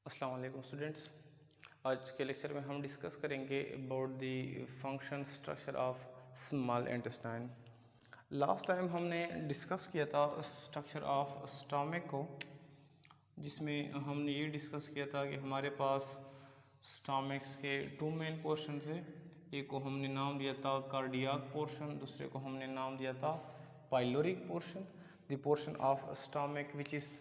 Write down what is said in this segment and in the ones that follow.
अस्सलाम वालेकुम स्टूडेंट्स। आज के लेक्चर में हम डिस्कस करेंगे about the function structure of small intestine. Last time हमने डिस्कस किया था स्ट्रक्चर ऑफ स्टमक को, जिसमें हमने ये डिस्कस किया था कि हमारे पास स्टमक्स के टू मेन पोर्शन है। एक को हमने नाम दिया था कार्डियाक पोर्शन, दूसरे को हमने नाम दिया था pyloric portion. The portion of stomach which is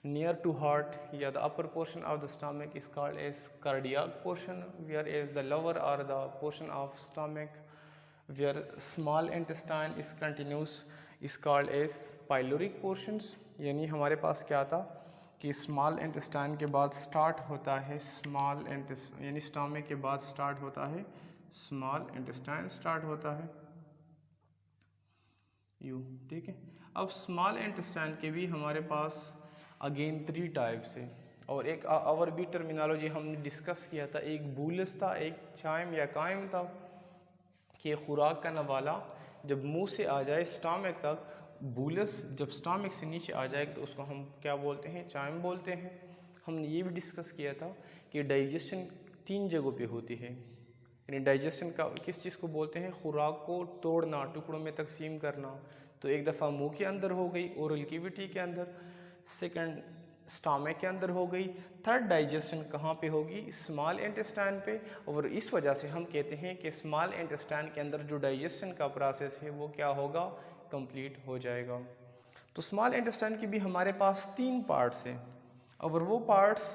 near to heart, yeah, the upper portion of the stomach is called as cardiac portion, whereas the lower or the portion of stomach where small intestine is continuous is called as pyloric portions। यानी हमारे पास क्या था कि small intestine के बाद start होता है small intestine, यानी स्टमक के बाद स्टार्ट होता है स्मॉल इंटेस्टाइन स्टार्ट होता है यू, ठीक है। अब स्मॉल इंटेस्टाइन के भी हमारे पास अगेन 3 टाइप्स है, और एक और भी टर्मिनोलॉजी हमने डिस्कस किया था। एक बुलस था, एक चाइम या कायम था कि खुराक का नवाला जब मुंह से आ जाए स्टमक तक, बुलस जब स्टमक से नीचे आ जाए तो उसको हम क्या बोलते हैं, चाइम बोलते हैं। हमने ये भी डिस्कस किया था कि डाइजेशन 3 जगहों पे होती है। यानी डाइजेशन का किस चीज़ को बोलते हैं, खुराक को तोड़ना, टुकड़ों में तकसीम करना। तो एक दफ़ा मुंह के अंदर हो गई, ओरल कैविटी के अंदर, सेकंड स्टमक के अंदर हो गई, थर्ड डाइजेशन कहाँ पे होगी, स्मॉल इंटेस्टाइन पे। और इस वजह से हम कहते हैं कि स्मॉल इंटेस्टाइन के अंदर जो डाइजेशन का प्रोसेस है वो क्या होगा, कंप्लीट हो जाएगा। तो स्मॉल इंटेस्टाइन की भी हमारे पास 3 पार्ट्स हैं, और वो पार्ट्स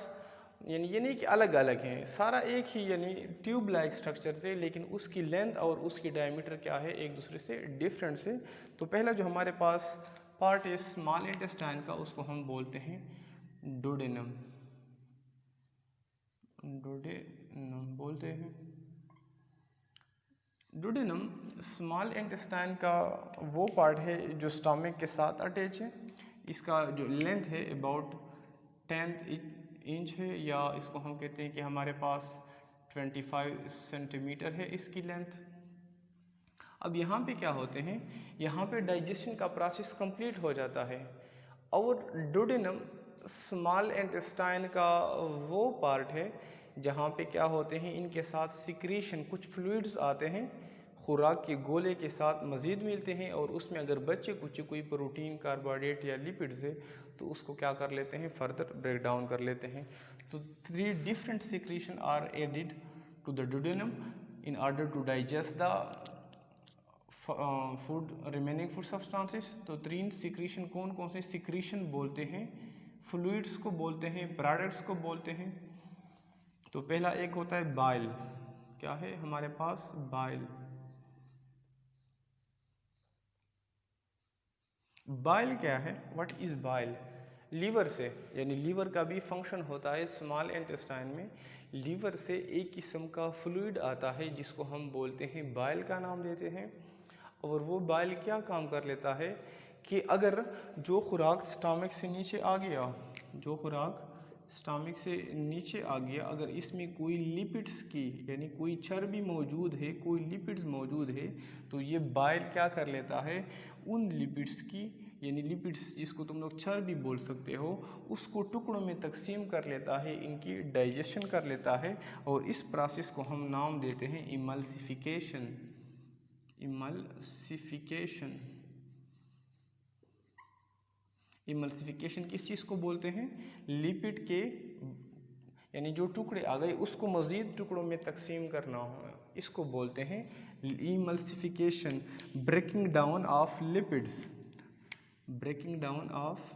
यानी ये नहीं कि अलग अलग हैं, सारा एक ही यानी ट्यूब लाइक स्ट्रक्चर से, लेकिन उसकी लेंथ और उसकी डायमीटर क्या है, एक दूसरे से डिफरेंट से। तो पहला जो हमारे पास पार्ट है स्मॉल इंटेस्टाइन का, उसको हम बोलते हैं डोडेनम। डोडेनम बोलते हैं। डोडेनम स्मॉल इंटेस्टाइन का वो पार्ट है जो स्टमक के साथ अटैच है। इसका जो लेंथ है अबाउट 10 इंच है, या इसको हम कहते हैं कि हमारे पास 25 सेंटीमीटर है इसकी लेंथ। अब यहाँ पे क्या होते हैं, यहाँ पे डाइजेशन का प्रोसेस कंप्लीट हो जाता है, और डोडेनम स्मॉल इंटेस्टाइन का वो पार्ट है जहाँ पे क्या होते हैं, इनके साथ सिक्रीशन कुछ फ्लूइड्स आते हैं, खुराक के गोले के साथ मज़ीद मिलते हैं, और उसमें अगर बच्चे कुछ कोई प्रोटीन, कार्बोहाइड्रेट या लिपिड्स है तो उसको क्या कर लेते हैं, फर्दर ब्रेक डाउन कर लेते हैं। तो 3 different secretion are added to the duodenum in order to digest the food remaining food substances. तो 3 सिक्रीशन कौन कौन से सिक्रीशन बोलते हैं, फ्लूइड्स को बोलते हैं, प्रोडक्ट्स को बोलते हैं। तो पहला एक होता है बाइल। क्या है हमारे पास, बाइल। बाइल क्या है, व्हाट इज बाइल? लीवर से, यानी लीवर का भी फंक्शन होता है स्मॉल इंटेस्टाइन में। लीवर से एक किस्म का फ्लूइड आता है जिसको हम बोलते हैं बाइल का नाम देते हैं। और वो बाइल क्या काम कर लेता है कि अगर जो खुराक स्टमक से नीचे आ गया, जो खुराक स्टमक से नीचे आ गया, अगर इसमें कोई लिपिड्स की यानी कोई चर्बी मौजूद है, कोई लिपिड्स मौजूद है, तो ये बाइल क्या कर लेता है, उन लिपिड्स की यानी लिपिड्स जिसको तुम लोग चर्बी बोल सकते हो, उसको टुकड़ों में तकसीम कर लेता है, इनकी डाइजेशन कर लेता है, और इस प्रोसेस को हम नाम देते हैं इमल्सिफिकेशन। इमल्सिफिकेशन, इमल्सिफिकेशन किस चीज़ को बोलते हैं, लिपिड के यानी जो टुकड़े आ गए उसको मज़ीद टुकड़ों में तकसीम करना हो, इसको बोलते हैं emulsification. Breaking down of lipids, breaking down of,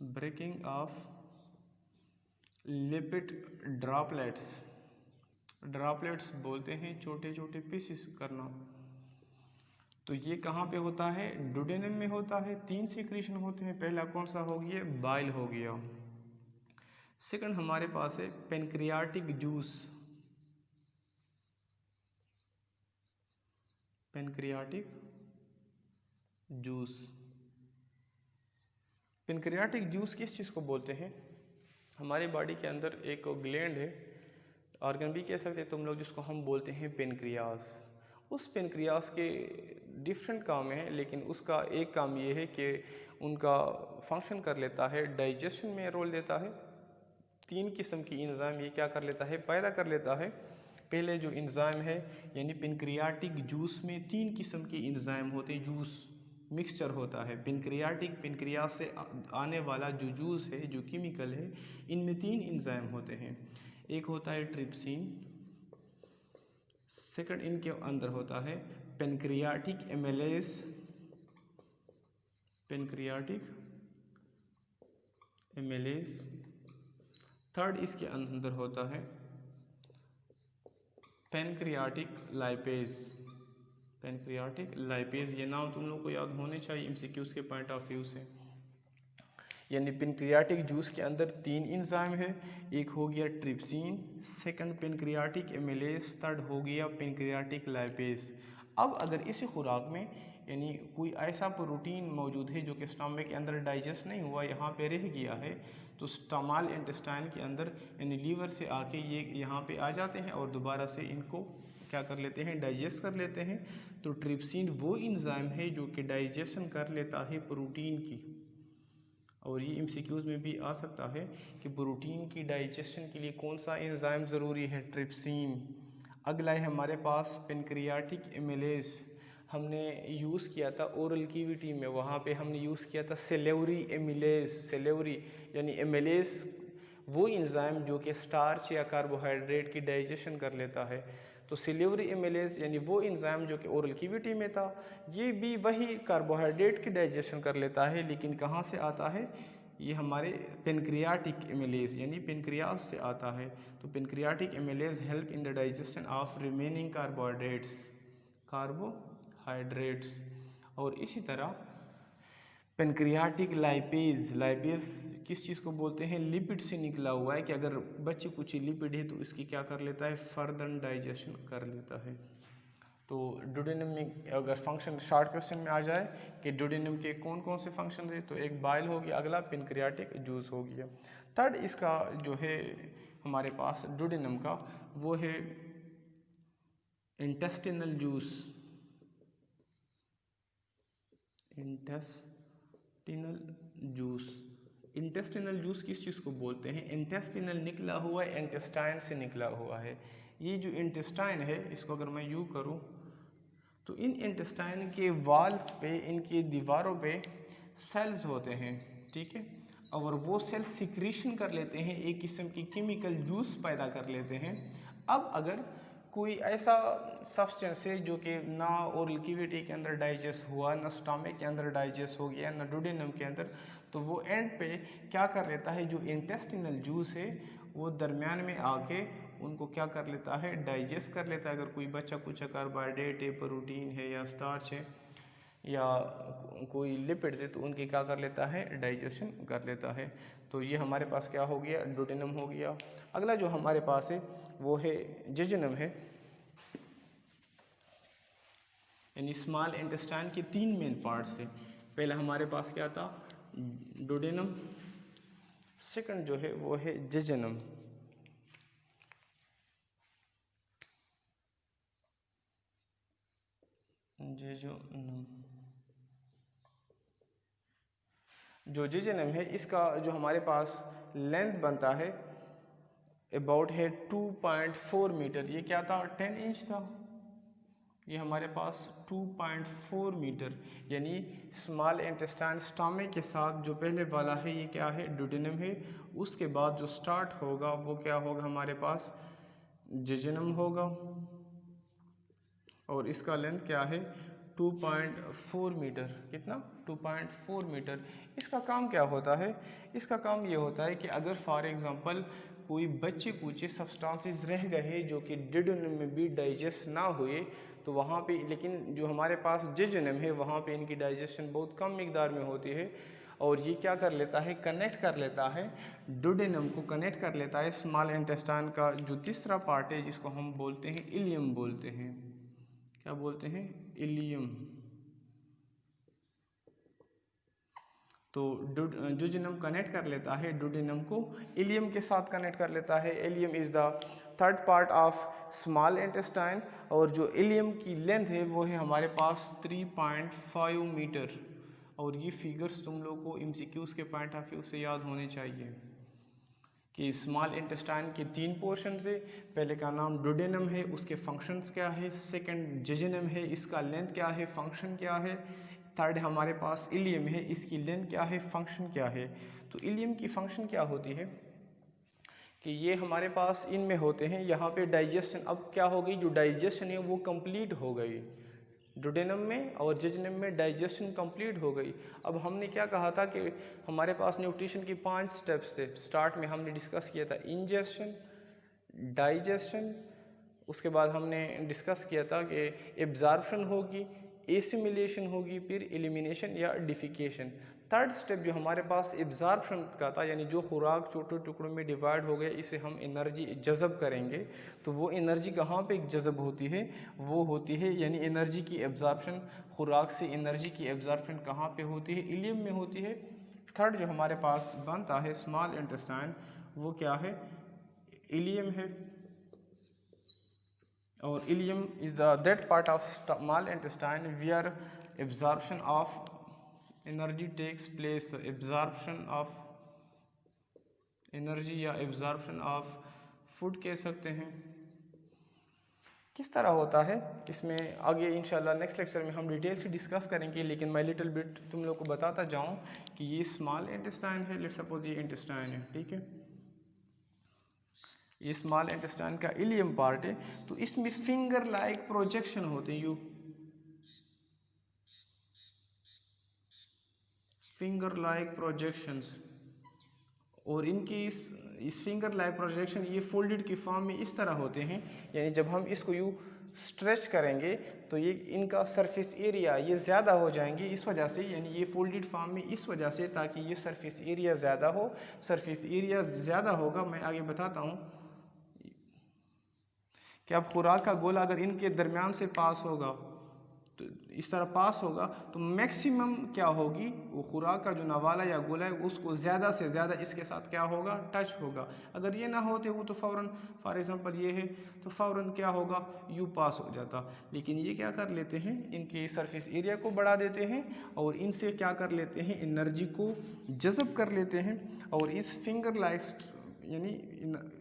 breaking of lipid droplets, droplets बोलते हैं छोटे छोटे पीसेस करना। तो ये कहाँ पे होता है, डोडेनम में होता है। 3 सिक्रीशन होते हैं, पहला कौन सा हो गया, बाइल हो गया। सेकंड हमारे पास है pancreatic juice, pancreatic juice. Pancreatic juice किस चीज़ को बोलते हैं, हमारी बॉडी के अंदर एक ग्लैंड है, ऑर्गन भी कह सकते हैं तुम लोग, जिसको हम बोलते हैं पेनक्रियास। उस पेनक्रियास के डिफरेंट काम हैं, लेकिन उसका एक काम ये है कि उनका फंक्शन कर लेता है, डाइजेशन में रोल देता है, तीन किस्म की एंजाइम ये क्या कर लेता है, पैदा कर लेता है। पहले जो एंजाइम है यानी पेनक्रियाटिक जूस में तीन किस्म के एंजाइम होते हैं, जूस मिक्सचर होता है। पेनक्रियास से आने वाला जो जूस है, जो केमिकल है, इनमें तीन एंजाइम होते हैं। एक होता है ट्रिप्सिन, सेकंड इनके अंदर होता है पेनक्रियाटिक एमिलेज, थर्ड इसके अंदर होता है पेनक्रियाटिक लाइपेज। ये नाम तुम लोग को याद होने चाहिए एमसीक्यूज के पॉइंट ऑफ व्यू से। यानी पेनक्रियाटिक जूस के अंदर तीन एंजाइम है, एक हो गया trypsin, second pancreatic amylase, third हो गया पेनक्रियाटिक लाइपेज। अब अगर इसी खुराक में यानी कोई ऐसा प्रोटीन मौजूद है जो कि स्टमक के अंदर डाइजेस्ट नहीं हुआ, यहाँ पे रह गया है, तो स्टमाल इंटेस्टाइन के अंदर यानी लीवर से आके ये यहाँ पे आ जाते हैं और दोबारा से इनको क्या कर लेते हैं, डाइजेस्ट कर लेते हैं। तो ट्रिप्सिन वो एंजाइम है जो कि डाइजेशन कर लेता है प्रोटीन की, और ये एमसीक्यूज में भी आ सकता है कि प्रोटीन की डाइजेशन के लिए कौन सा एंजाइम ज़रूरी है, ट्रिप्सिन। अगला है हमारे पास पेनक्रियाटिक एमिलेज, हमने यूज़ किया था ओरल कैविटी में, वहाँ पे हमने यूज़ किया था सेलेवरी एमिलेज। सेलेवरी यानी एमिलेज वो एंजाइम जो कि स्टार्च या कार्बोहाइड्रेट की डाइजेशन कर लेता है। तो सेलेवरी एमिलेज यानी वो एंजाइम जो कि ओरल कैविटी में था, ये भी वही कार्बोहाइड्रेट की डाइजेशन कर लेता है, लेकिन कहाँ से आता है, ये हमारे पेनक्रियाटिक एमिलेज यानी पेनक्रियास से आता है। तो pancreatic amylase help in the digestion of remaining carbohydrates. और इसी तरह पेनक्रियाटिक लाइपेज किस चीज़ को बोलते हैं, लिपिड से निकला हुआ है, कि अगर बच्चे कुछ लिपिड है तो इसकी क्या कर लेता है, फर्दर डाइजेशन कर लेता है। तो डुडेनम में अगर फंक्शन शॉर्ट क्वेश्चन में आ जाए कि डुडेनम के कौन कौन से फंक्शन है, तो एक बाइल हो गया, अगला पेनक्रियाटिक जूस हो गया। थर्ड इसका जो है हमारे पास डुडेनम का, वो है इंटेस्टिनल इंटेस्टिनल जूस किस चीज़ को बोलते हैं, इंटेस्टिनल निकला हुआ है, इंटेस्टाइन से निकला हुआ है। ये जो इंटेस्टाइन है, इसको अगर मैं यू करूँ तो इन इंटेस्टाइन के वॉल्स पे, इनकी दीवारों पे सेल्स होते हैं, ठीक है, और वो सेल सिक्रीशन कर लेते हैं, एक किस्म की केमिकल जूस पैदा कर लेते हैं। अब अगर कोई ऐसा सब्सटेंस है जो कि ना ओरल कैविटी के अंदर डाइजेस्ट हुआ, ना स्टमक के अंदर डाइजेस्ट हो गया, ना डुडेनम के अंदर, तो वो एंड पे क्या कर लेता है, जो इंटेस्टिनल जूस है वो दरमियान में आके उनको क्या कर लेता है, डाइजेस्ट कर लेता है। अगर कोई बच्चा कुछ कार्बोहाइड्रेट है, प्रोटीन है या स्टार्च है या कोई लिपिड्स है, तो उनकी क्या कर लेता है, डाइजेशन कर लेता है। तो ये हमारे पास क्या हो गया, डुडेनम हो गया। अगला जो हमारे पास है वो है जेजुनम है, यानी स्मॉल इंटेस्टाइन के तीन मेन पार्ट्स है। पहले हमारे पास क्या था, डुडेनम, सेकंड जो है वो है जेजुनम। जो जेजुनम है, इसका जो हमारे पास लेंथ बनता है अबाउट है 2.4 मीटर। ये क्या था, 10 इंच था। ये हमारे पास 2.4 मीटर, यानी स्मॉल इंटेस्टाइन स्टमक के साथ जो पहले वाला है ये क्या है, डुडेनम है। उसके बाद जो स्टार्ट होगा वो क्या होगा, हमारे पास जेजुनम होगा, और इसका लेंथ क्या है, 2.4 मीटर। कितना, 2.4 मीटर। इसका काम क्या होता है, इसका काम ये होता है कि अगर फॉर एग्जांपल कोई बच्चे कुछ सब्सटेंसेस रह गए जो कि डुडेनम में भी डाइजेस्ट ना हुए, तो वहाँ पे, लेकिन जो हमारे पास जेजुनम है वहाँ पे इनकी डाइजेशन बहुत कम मिकदार में होती है, और ये क्या कर लेता है, कनेक्ट कर लेता है, डुडेनम को कनेक्ट कर लेता है स्मॉल इंटेस्टाइन का जो तीसरा पार्ट है, जिसको हम बोलते हैं इलियम बोलते हैं। क्या बोलते हैं, इलियम। तो जेजुनम कनेक्ट कर लेता है डुडेनम को, इलियम के साथ कनेक्ट कर लेता है। Ileum is the third part of small intestine, और जो इलियम की लेंथ है वो है हमारे पास 3.5 मीटर। और ये फिगर्स तुम लोग को एमसीक्यूज़ के पॉइंट ऑफ व्यू से याद होने चाहिए कि स्मॉल इंटेस्टाइन के 3 पोर्शन है। पहले का नाम डुडेनम है, उसके फंक्शंस क्या है। सेकंड जेजुनम है, इसका लेंथ क्या है, फंक्शन क्या है। थर्ड हमारे पास इलियम है, इसकी लेंथ क्या है, फंक्शन क्या है। तो इलियम की फंक्शन क्या होती है कि ये हमारे पास इनमें होते हैं, यहाँ पे डाइजेशन, अब क्या हो गई, जो डाइजेशन है वो कंप्लीट हो गई डुडेनम में और जेजुनम में, डाइजेशन कंप्लीट हो गई। अब हमने क्या कहा था कि हमारे पास न्यूट्रिशन की 5 स्टेप्स थे। स्टार्ट में हमने डिस्कस किया था इंजेशन, डाइजेशन, उसके बाद हमने डिस्कस किया था कि एब्जॉर्प्शन होगी, एसिमिलेशन होगी, फिर एलिमिनेशन या डिफिकेशन। थर्ड स्टेप जो हमारे पास एब्जॉर्प्शन का था, यानी जो खुराक छोटे टुकड़ों में डिवाइड हो गया, इसे हम एनर्जी जज़ब करेंगे। तो वो एनर्जी कहाँ पे जज़ब होती है, वो होती है यानी एनर्जी की एब्जॉर्प्शन, खुराक से एनर्जी की एब्जॉर्प्शन कहाँ पे होती है, इलियम में होती है। थर्ड जो हमारे पास बनता है स्मॉल इंटेस्टाइन, वो क्या है, इलियम है। और ileum is that part of small intestine where absorption of energy takes place. Absorption of energy या एब्जॉर्प्शन ऑफ फूड कह सकते हैं। किस तरह होता है इसमें आगे इंशाल्लाह नेक्स्ट लेक्चर में हम डिटेल से डिस्कस करेंगे, लेकिन मैं लिटिल बिट तुम लोग को बताता जाऊं कि ये स्मॉल इंटेस्टाइन है। लेट्स सपोज ये इंटेस्टाइन है, ठीक है, ये स्मॉल इंटेस्टाइन का इलियम पार्ट है। तो इसमें फिंगर लाइक प्रोजेक्शन होते हैं, यू फिंगर लाइक प्रोजेक्शंस, और इनकी इस फिंगर लाइक प्रोजेक्शन ये फोल्डेड की फॉर्म में इस तरह होते हैं, यानी जब हम इसको यूँ स्ट्रेच करेंगे तो ये इनका सरफेस एरिया ये ज़्यादा हो जाएंगे इस वजह से, यानी ये फोल्डेड फॉर्म में इस वजह से, ताकि ये सरफेस एरिया ज़्यादा हो। सरफेस एरिया ज़्यादा होगा, मैं आगे बताता हूँ कि अब खुराक का गोला अगर इनके दरमियान से पास होगा, तो इस तरह पास होगा, तो मैक्सिमम क्या होगी, वो खुराक का जो नवाला या गोला है उसको ज़्यादा से ज़्यादा इसके साथ क्या होगा, टच होगा। अगर ये ना होते वो तो फ़ौरन, फॉर एग्जांपल ये है तो फ़ौरन क्या होगा, यू पास हो जाता। लेकिन ये क्या कर लेते हैं, इनके सरफेस एरिया को बढ़ा देते हैं और इनसे क्या कर लेते हैं, एनर्जी को जज़ब कर लेते हैं और इस फिंगर लाइक यानी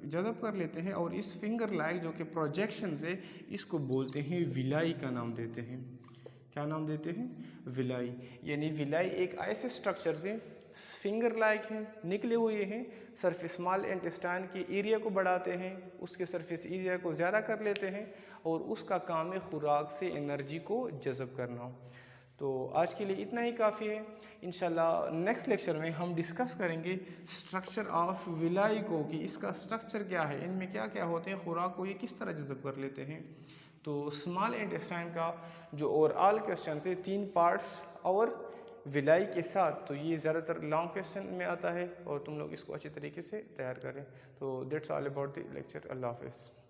जज़ब कर लेते हैं। और इस फिंगर लाइक जो कि प्रोजेक्शन है, इसको बोलते हैं विलाई का नाम देते हैं। क्या नाम देते हैं, विलाई। यानी विलाई एक ऐसे स्ट्रक्चर से फिंगर लाइक हैं, निकले हुए हैं, सरफेस स्मॉल इंटेस्टाइन के एरिया को बढ़ाते हैं, उसके सरफेस एरिया को ज़्यादा कर लेते हैं और उसका काम है खुराक से एनर्जी को जज़ब करना। तो आज के लिए इतना ही काफ़ी है। इंशाल्लाह नेक्स्ट लेक्चर में हम डिस्कस करेंगे स्ट्रक्चर ऑफ विलाई को, कि इसका स्ट्रक्चर क्या है, इनमें क्या क्या होते हैं, खुराक को ये किस तरह जज़ब कर लेते हैं। तो स्मॉल इंटेस्टाइन का जो ओवरऑल क्वेश्चन है 3 पार्ट्स और विलाई के साथ, तो ये ज़्यादातर लॉन्ग क्वेश्चन में आता है और तुम लोग इसको अच्छी तरीके से तैयार करें। तो that's all about the lecture. अल्लाह हाफ़िज़।